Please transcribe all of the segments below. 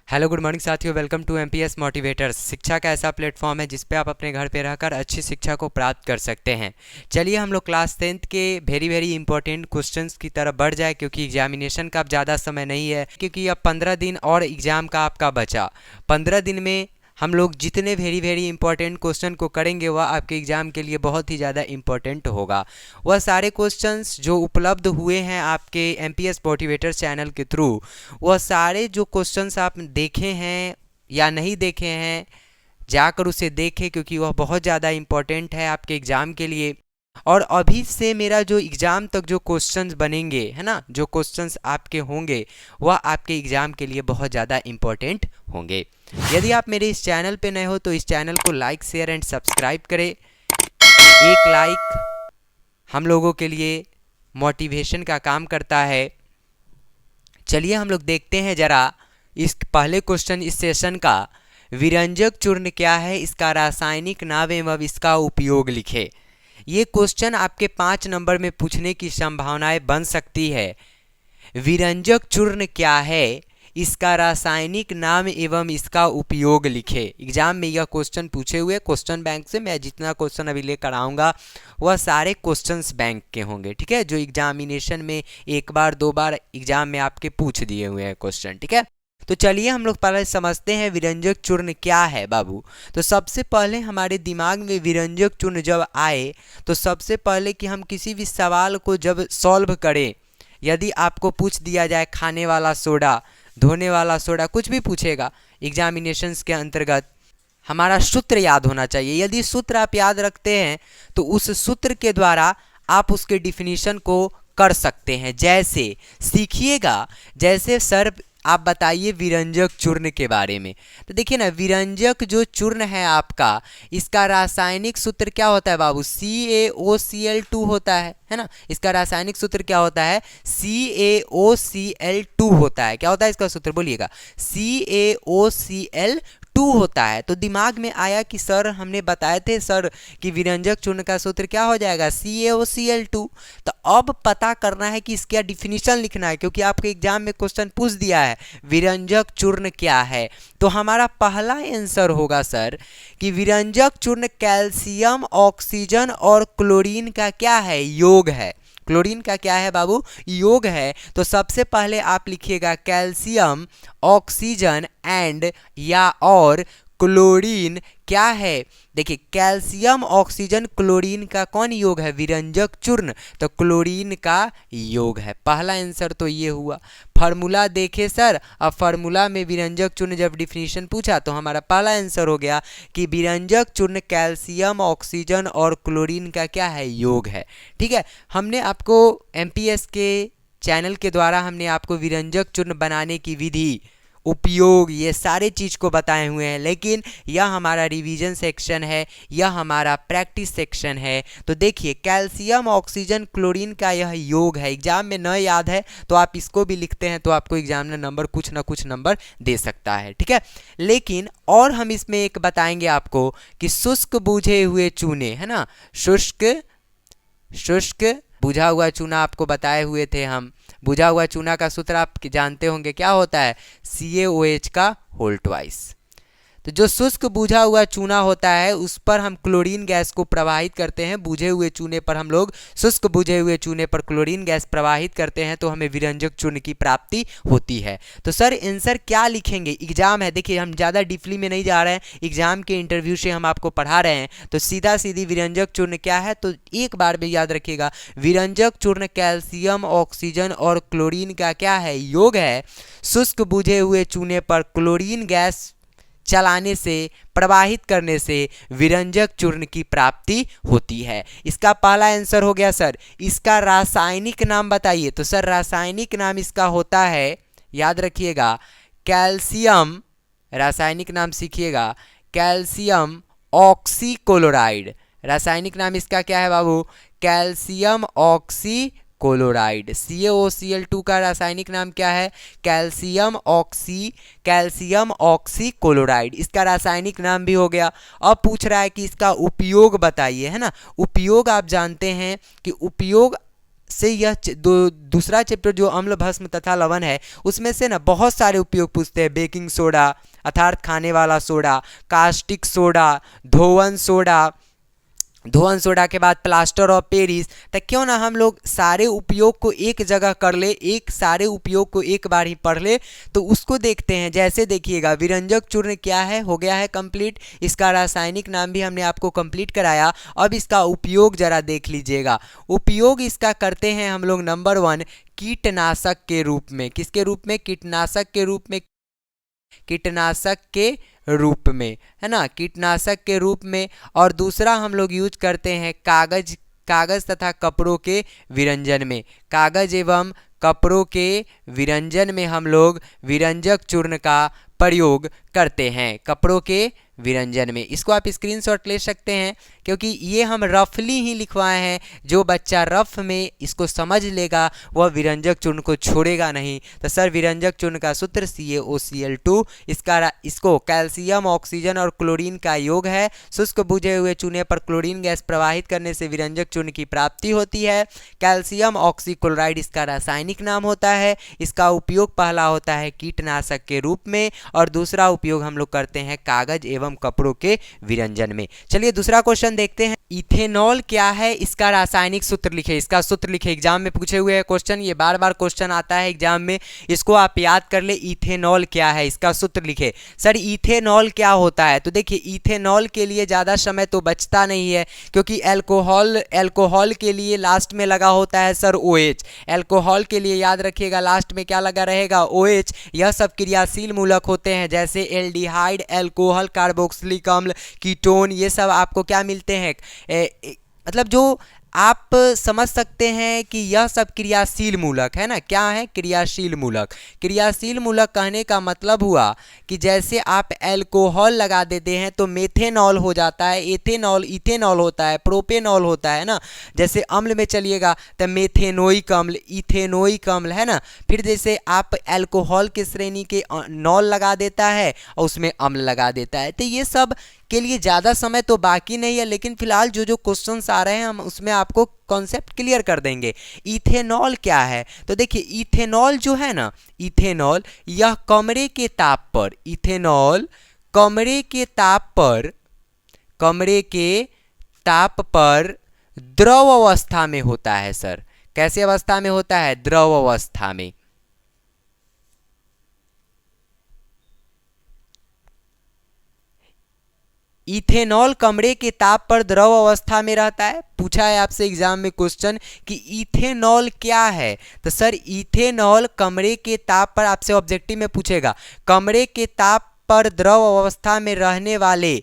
Hello good morning साथियों, welcome to MPS motivators. शिक्षा का ऐसा प्लेटफॉर्म है जिस पे आप अपने घर पे रहकर अच्छी शिक्षा को प्राप्त कर सकते हैं। चलिए हम लोग क्लास 10th के वेरी इंपॉर्टेंट क्वेश्चंस की तरफ बढ़ जाए, क्योंकि एग्जामिनेशन का अब ज़्यादा समय नहीं है, क्योंकि अब 15 दिन और एग्ज़ाम का आपका बचा। 15 दिन में हम लोग जितने वेरी इंपॉर्टेंट क्वेश्चन को करेंगे वह आपके एग्ज़ाम के लिए बहुत ही ज़्यादा इंपॉर्टेंट होगा। वह सारे क्वेश्चंस जो उपलब्ध हुए हैं आपके एमपीएस मोटिवेटर चैनल के थ्रू, वह सारे जो क्वेश्चंस आप देखे हैं या नहीं देखे हैं, जाकर उसे देखें, क्योंकि वह बहुत ज़्यादा इम्पोर्टेंट है आपके एग्ज़ाम के लिए। और अभी से मेरा जो एग्ज़ाम तक जो क्वेश्चंस बनेंगे, है ना, जो क्वेश्चंस आपके होंगे वह आपके एग्ज़ाम के लिए बहुत ज़्यादा इम्पोर्टेंट होंगे। यदि आप मेरे इस चैनल पे नए हो तो इस चैनल को लाइक, शेयर एंड सब्सक्राइब करें। एक लाइक हम लोगों के लिए मोटिवेशन का काम करता है। चलिए हम लोग देखते हैं ज़रा इस पहले क्वेश्चन इस सेशन का। विरंजक चूर्ण क्या है, इसका रासायनिक नाम एवं इसका उपयोग लिखे। ये क्वेश्चन आपके 5 नंबर में पूछने की संभावनाएं बन सकती है। विरंजक चूर्ण क्या है, इसका रासायनिक नाम एवं इसका उपयोग लिखे। एग्जाम में यह क्वेश्चन पूछे हुए क्वेश्चन बैंक से मैं जितना क्वेश्चन अभी लेकर आऊँगा वह सारे क्वेश्चंस बैंक के होंगे, ठीक है, जो एग्जामिनेशन में एक बार 2 बार एग्जाम में आपके पूछ दिए हुए हैं क्वेश्चन, ठीक है। तो चलिए हम लोग पहले समझते हैं विरंजक चूर्ण क्या है बाबू। तो सबसे पहले हमारे दिमाग में विरंजक चूर्ण जब आए तो सबसे पहले कि हम किसी भी सवाल को जब सॉल्व करें, यदि आपको पूछ दिया जाए खाने वाला सोडा, धोने वाला सोडा, कुछ भी पूछेगा एग्जामिनेशंस के अंतर्गत, हमारा सूत्र याद होना चाहिए। यदि सूत्र आप याद रखते हैं तो उस सूत्र के द्वारा आप उसके डिफिनीशन को कर सकते हैं। जैसे सीखिएगा, जैसे सर आप बताइए विरंजक चूर्ण के बारे में। तो देखिए ना, विरंजक जो चूर्ण है आपका, इसका रासायनिक सूत्र क्या होता है बाबू, CaOCl2 होता है ना। इसका रासायनिक सूत्र क्या होता है, CaOCl2 होता है। क्या होता है इसका सूत्र, बोलिएगा, CaOCl2 होता है। तो दिमाग में आया कि सर हमने बताए थे सर कि विरंजक चूर्ण का सूत्र क्या हो जाएगा, CaOCl2। तो अब पता करना है कि इसका डिफिनीशन लिखना है, क्योंकि आपके एग्जाम में क्वेश्चन पूछ दिया है विरंजक चूर्ण क्या है। तो हमारा पहला आंसर होगा सर कि विरंजक चूर्ण कैल्शियम, ऑक्सीजन और क्लोरीन का क्या है, योग है। क्लोरीन का क्या है बाबू, योग है। तो सबसे पहले आप लिखिएगा कैल्शियम, ऑक्सीजन एंड या और क्लोरीन क्या है। देखिए कैल्शियम, ऑक्सीजन, क्लोरीन का कौन योग है, विरंजक चूर्ण, तो क्लोरीन का योग है। पहला आंसर तो ये हुआ। फार्मूला देखे सर, अब फार्मूला में विरंजक चूर्ण जब डिफिनीशन पूछा तो हमारा पहला आंसर हो गया कि विरंजक चूर्ण कैल्शियम, ऑक्सीजन और क्लोरीन का क्या है, योग है। ठीक है, हमने आपको एमपीएस के चैनल के द्वारा हमने आपको विरंजक चूर्ण बनाने की विधि, उपयोग, ये सारे चीज़ को बताए हुए हैं, लेकिन यह हमारा रिवीजन सेक्शन है, यह हमारा प्रैक्टिस सेक्शन है। तो देखिए कैल्शियम, ऑक्सीजन, क्लोरीन का यह योग है। एग्जाम में न याद है तो आप इसको भी लिखते हैं तो आपको एग्जाम में नंबर कुछ ना कुछ नंबर दे सकता है, ठीक है। लेकिन और हम इसमें एक बताएंगे आपको कि शुष्क बुझे हुए चूने, है ना, शुष्क बुझा हुआ चूना आपको बताए हुए थे हम। बुझा हुआ चूना का सूत्र आप जानते होंगे, क्या होता है, CaOH का होल ट्वाइस। तो जो शुष्क बुझा हुआ चूना होता है उस पर हम क्लोरीन गैस को प्रवाहित करते हैं, बुझे हुए चूने पर हम लोग, शुष्क बुझे हुए चूने पर क्लोरीन गैस प्रवाहित करते हैं तो हमें विरंजक चूर्ण की प्राप्ति होती है। तो सर आंसर क्या लिखेंगे, एग्जाम है, देखिए हम ज़्यादा डीपली में नहीं जा रहे हैं, एग्जाम के इंटरव्यू से हम आपको पढ़ा रहे हैं। तो सीधा सीधी विरंजक चूर्ण क्या है, तो एक बार भी याद रखिएगा, विरंजक चूर्ण कैल्शियम, ऑक्सीजन और क्लोरीन का क्या है, योग है। शुष्क बुझे हुए चूने पर क्लोरीन गैस चलाने से, प्रवाहित करने से विरंजक चूर्ण की प्राप्ति होती है। इसका पहला आंसर हो गया सर। इसका रासायनिक नाम बताइए, तो सर रासायनिक नाम इसका होता है, याद रखिएगा, कैल्शियम, रासायनिक नाम सीखिएगा, कैल्शियम ऑक्सीक्लोराइड। रासायनिक नाम इसका क्या है बाबू, कैल्शियम ऑक्सीक्लोराइड। CaOCl2 का रासायनिक नाम क्या है, कैल्शियम ऑक्सीक्लोराइड। इसका रासायनिक नाम भी हो गया। अब पूछ रहा है कि इसका उपयोग बताइए, है ना। उपयोग आप जानते हैं कि उपयोग से यह दूसरा चैप्टर जो अम्ल भस्म तथा लवण है उसमें से ना बहुत सारे उपयोग पूछते हैं। बेकिंग सोडा अर्थात खाने वाला सोडा, कास्टिक सोडा, धोवन सोडा, धोवन सोडा के बाद प्लास्टर ऑफ पेरिस। तो क्यों ना हम लोग सारे उपयोग को एक जगह कर ले, एक सारे उपयोग को एक बार ही पढ़ ले, तो उसको देखते हैं। जैसे देखिएगा विरंजक चूर्ण क्या है, हो गया है कंप्लीट, इसका रासायनिक नाम भी हमने आपको कंप्लीट कराया। अब इसका उपयोग जरा देख लीजिएगा। उपयोग इसका करते हैं हम लोग नंबर 1 कीटनाशक के रूप में। किसके रूप में? कीटनाशक के रूप में, कीटनाशक के रूप में, है ना, कीटनाशक के रूप में। और दूसरा हम लोग यूज करते हैं कागज तथा कपड़ों के विरंजन में। कागज एवं कपड़ों के विरंजन में हम लोग विरंजक चूर्ण का प्रयोग करते हैं, कपड़ों के विरंजन में। इसको आप स्क्रीनशॉट ले सकते हैं क्योंकि ये हम रफली ही लिखवाए हैं। जो बच्चा रफ में इसको समझ लेगा वह विरंजक चूर्ण को छोड़ेगा नहीं। तो सर विरंजक चूर्ण का सूत्र CaOCl2, इसको कैल्शियम, ऑक्सीजन और क्लोरीन का योग है। शुष्क बुझे हुए चूने पर क्लोरीन गैस प्रवाहित करने से विरंजक चूर्ण की प्राप्ति होती है। कैल्शियम ऑक्सीक्लोराइड इसका रासायनिक नाम होता है। इसका उपयोग पहला होता है कीटनाशक के रूप में और दूसरा उपयोग हम लोग करते हैं कागज एवं कपड़ों के विरंजन में। चलिए दूसरा क्वेश्चन देखते हैं। इथेनॉल क्या है, इसका रासायनिक सूत्र लिखे। इसका सूत्र लिखे, एग्जाम में पूछे हुए क्वेश्चन, ये बार बार क्वेश्चन आता है एग्जाम में, इसको आप याद कर ले। इथेनॉल क्या है, इसका सूत्र लिखे। सर इथेनॉल क्या होता है? तो देखिए इथेनॉल के लिए ज़्यादा समय तो बचता नहीं है क्योंकि एल्कोहल के लिए लास्ट में लगा होता है सर OH। एल्कोहल के लिए याद रखिएगा लास्ट में क्या लगा रहेगा? OH। यह सब क्रियाशील मूलक होते हैं जैसे एल्डिहाइड, एल्कोहल, कार्बोक्सिलिक अम्ल, कीटोन, ये सब आपको क्या मिलते हैं? मतलब जो आप समझ सकते हैं कि यह सब क्रियाशील मूलक है ना। क्या है? क्रियाशील मूलक। क्रियाशील मूलक कहने का मतलब हुआ कि जैसे आप एल्कोहल लगा देते हैं तो मेथेनॉल हो जाता है, एथेनॉल, इथेनॉल होता है, प्रोपेनॉल होता है ना। जैसे अम्ल में चलिएगा तो मेथेनोइक अम्ल, इथेनोइक अम्ल, है ना। फिर जैसे आप एल्कोहल के श्रेणी के नॉल लगा देता है और उसमें अम्ल लगा देता है। तो ये सब के लिए ज़्यादा समय तो बाकी नहीं है, लेकिन फिलहाल जो जो क्वेश्चंस आ रहे हैं हम उसमें आपको कॉन्सेप्ट क्लियर कर देंगे। इथेनॉल क्या है? तो देखिए इथेनॉल जो है ना, इथेनॉल यह कमरे के ताप पर, इथेनॉल कमरे के ताप पर, कमरे के ताप पर द्रव अवस्था में होता है सर। कैसे अवस्था में होता है? द्रव अवस्था में। इथेनॉल कमरे के ताप पर द्रव अवस्था में रहता है। पूछा है आपसे एग्जाम में क्वेश्चन कि इथेनॉल क्या है? तो सर इथेनॉल कमरे के ताप पर, आपसे ऑब्जेक्टिव में पूछेगा, कमरे के ताप पर द्रव अवस्था में रहने वाले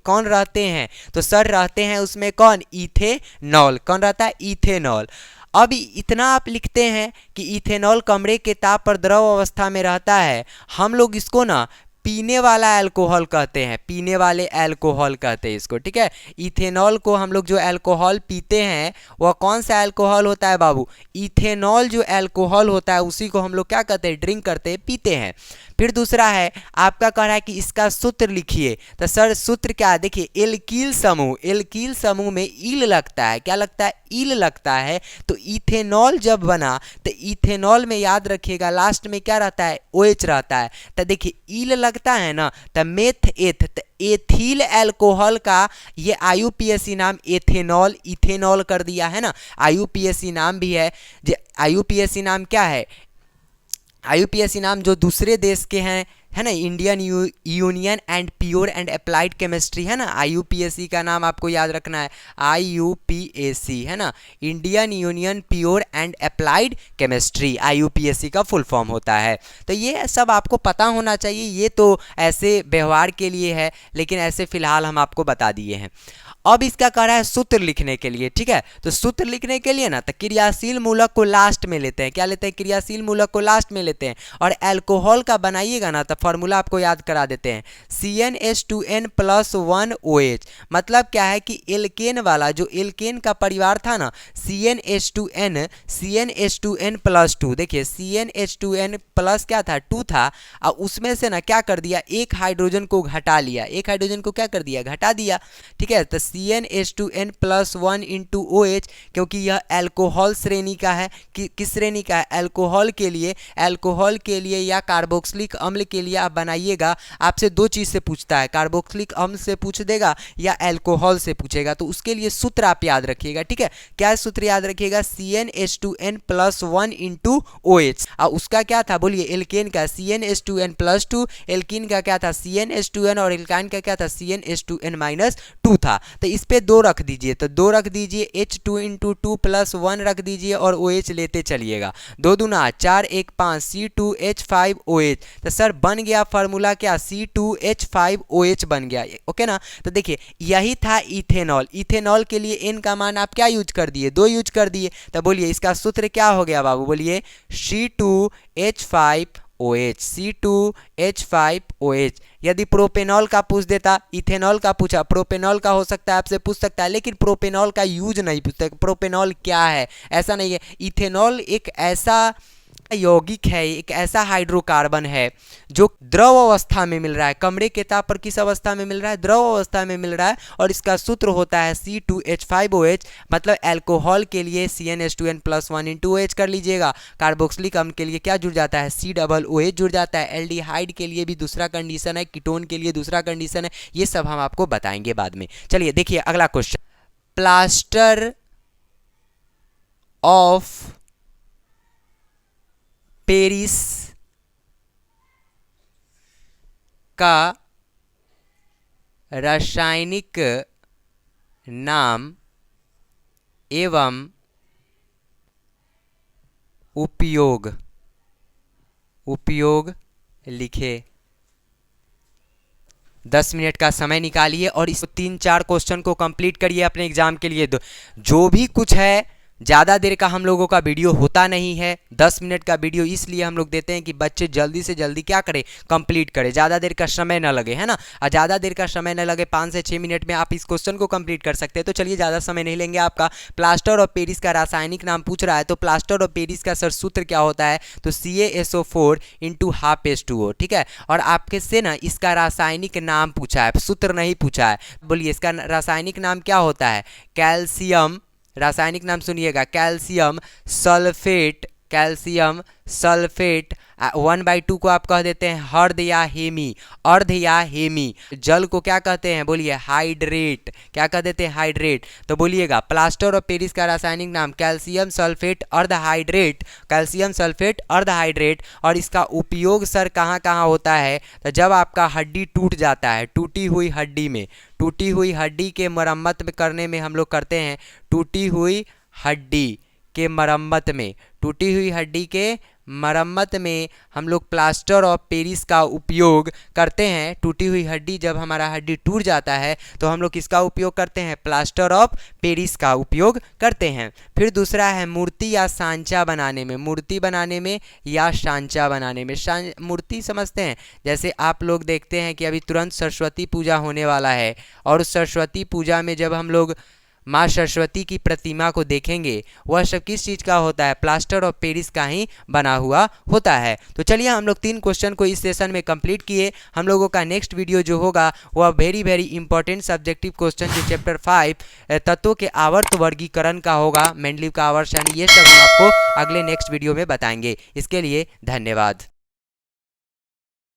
कौन रहते हैं? तो सर रहते हैं उसमें कौन? इथेनॉल। कौन रहता है? इथेनॉल। अब इतना आप लिखते हैं कि इथेनॉल कमरे के ताप पर द्रव अवस्था में रहता है। हम लोग इसको ना पीने वाला अल्कोहल कहते हैं, पीने वाले अल्कोहल कहते हैं इसको, ठीक है। इथेनॉल को हम लोग जो अल्कोहल पीते हैं वह कौन सा अल्कोहल होता है बाबू? इथेनॉल जो अल्कोहल होता है उसी को हम लोग क्या कहते हैं? ड्रिंक करते हैं, पीते हैं। फिर दूसरा है आपका कह रहा है कि इसका सूत्र लिखिए। तो सर सूत्र क्या है? देखिए एल्कील समूह, एल्कील समूह में ईल लगता है। क्या लगता है? ईल लगता है। तो इथेनॉल जब बना तो इथेनॉल में याद रखिएगा लास्ट में क्या रहता है? OH रहता है। तो देखिए ईल लगता है ना, तो मेथ एथ, तो एथिल अल्कोहल का ये IUPAC नाम एथेनॉल, इथेनॉल कर दिया है ना। IUPAC नाम भी है। IUPAC नाम क्या है? IUPAC नाम जो दूसरे देश के हैं, है ना, Indian union and pure and applied chemistry, है ना। IUPAC का नाम आपको याद रखना है, IUPAC, है ना, Indian union pure and applied chemistry, IUPAC का फुल फॉर्म होता है। तो ये सब आपको पता होना चाहिए। ये तो ऐसे व्यवहार के लिए है, लेकिन ऐसे फिलहाल हम आपको बता दिए हैं। अब इसका कह रहा है सूत्र लिखने के लिए, ठीक है। तो सूत्र लिखने के लिए ना तो क्रियाशील मूलक को लास्ट में लेते हैं। क्या लेते हैं? क्रियाशील मूलक को लास्ट में लेते हैं। और अल्कोहल का बनाइएगा ना तो फॉर्मूला आपको याद करा देते हैं, CnH2n+1OH। मतलब क्या है कि एल्केन वाला, जो एल्केन का परिवार था ना, CnH2n+2, देखिए CnH2n+ क्या था? 2 था। और उसमें से ना क्या कर दिया? एक हाइड्रोजन को घटा लिया। एक हाइड्रोजन को क्या कर दिया? घटा दिया, ठीक है। तो CnH2n+1 इंटू OH, क्योंकि यह एल्कोहल श्रेणी का है। किस श्रेणी का है? एल्कोहल के लिए या कार्बोक्सिलिक अम्ल के लिए आप बनाइएगा, आपसे दो चीज़ से पूछता है, कार्बोक्सिलिक अम्ल से पूछ देगा या एल्कोहल से पूछेगा। तो उसके लिए सूत्र आप याद रखिएगा, ठीक है। क्या सूत्र याद रखिएगा? CnH2n+1 into OH। और उसका क्या था बोलिए? एल्केन का CnH2n+2, एल्कीन का क्या था? CnH2n, और एल्काइन का क्या था? CnH2n-2 था। तो इस पे 2 रख दीजिए, तो 2 रख दीजिए, H2 इंटू 2 + 1 रख दीजिए और OH लेते चलिएगा। 2 दूना 4, 1 5, C2H5OH। तो सर बन गया फार्मूला क्या? C2H5OH बन गया, ओके ना। तो देखिए यही था इथेनॉल। इथेनॉल के लिए N का मान आप क्या यूज कर दिए? 2 यूज कर दिए। तो बोलिए इसका सूत्र क्या हो गया बाबू? बोलिए C2H5OH, C2H5OH। यदि प्रोपेनॉल का पूछ देता, इथेनॉल का पूछा, प्रोपेनॉल का हो सकता है आपसे पूछ सकता है, लेकिन प्रोपेनॉल का यूज नहीं पूछता। प्रोपेनॉल क्या है ऐसा नहीं है। इथेनॉल एक ऐसा यौगिक है, एक ऐसा हाइड्रोकार्बन है जो द्रव अवस्था में मिल रहा है। कमरे के ताप पर किस अवस्था में मिल रहा है? द्रव अवस्था में मिल रहा है, और इसका सूत्र होता है C2H5OH। मतलब एल्कोहल के लिए CnH2n+1 इंटू OH कर लीजिएगा। कार्बोक्सिलिक अम्ल के लिए क्या जुड़ जाता है? COOH जुड़ जाता है। एल्डिहाइड के लिए भी दूसरा कंडीशन है, कीटोन के लिए दूसरा कंडीशन है। ये सब हम आपको बताएंगे बाद में। चलिए देखिए अगला क्वेश्चन। प्लास्टर ऑफ पेरिस का रासायनिक नाम एवं उपयोग लिखे। 10 मिनट का समय निकालिए और इस 3-4 क्वेश्चन को कंप्लीट करिए अपने एग्जाम के लिए। जो भी कुछ है, ज़्यादा देर का हम लोगों का वीडियो होता नहीं है। 10 मिनट का वीडियो इसलिए हम लोग देते हैं कि बच्चे जल्दी से जल्दी क्या करें? कंप्लीट करें, ज़्यादा देर का समय ना लगे, है ना। और ज़्यादा देर का समय ना लगे, 5 से 6 मिनट में आप इस क्वेश्चन को कंप्लीट कर सकते हैं। तो चलिए ज़्यादा समय नहीं लेंगे आपका। प्लास्टर ऑफ पेरिस का रासायनिक नाम पूछ रहा है, तो प्लास्टर ऑफ पेरिस का सर सूत्र क्या होता है? तो CaSO4 इंटू ½ ठीक है। और आपके से ना इसका रासायनिक नाम पूछा है, सूत्र नहीं पूछा है। बोलिए इसका रासायनिक नाम क्या होता है? कैल्शियम, रासायनिक नाम सुनिएगा, कैल्शियम सल्फेट। 1/2 को आप कह देते हैं अर्ध या हेमी। जल को क्या कहते हैं? बोलिए हाइड्रेट। क्या कह देते हैं? हाइड्रेट। तो बोलिएगा प्लास्टर ऑफ पेरिस का रासायनिक नाम कैल्शियम सल्फेट अर्ध और इसका उपयोग सर कहाँ कहाँ होता है? तो जब आपका हड्डी टूट जाता है, टूटी हुई हड्डी के मरम्मत करने में हम लोग करते हैं। टूटी हुई हड्डी के मरम्मत में हम लोग प्लास्टर ऑफ पेरिस का उपयोग करते हैं। टूटी हुई हड्डी, जब हमारा हड्डी टूट जाता है तो हम लोग किसका उपयोग करते हैं? प्लास्टर ऑफ पेरिस का उपयोग करते हैं। फिर दूसरा है मूर्ति या सांचा बनाने में। मूर्ति या सांचा बनाने में। मूर्ति समझते हैं, जैसे आप लोग देखते हैं कि अभी तुरंत सरस्वती पूजा होने वाला है, और उस सरस्वती पूजा में जब हम लोग माँ सरस्वती की प्रतिमा को देखेंगे, वह सब किस चीज़ का होता है? प्लास्टर ऑफ पेरिस का ही बना हुआ होता है। तो चलिए हम लोग 3 क्वेश्चन को इस सेशन में कंप्लीट किए। हम लोगों का नेक्स्ट वीडियो जो होगा वह वेरी इंपॉर्टेंट सब्जेक्टिव क्वेश्चन जो चैप्टर 5 तत्वों के आवर्त वर्गीकरण का होगा, मेंडलीव का आवर्त सारणी। ये सब हम आपको अगले नेक्स्ट वीडियो में बताएंगे। इसके लिए धन्यवाद।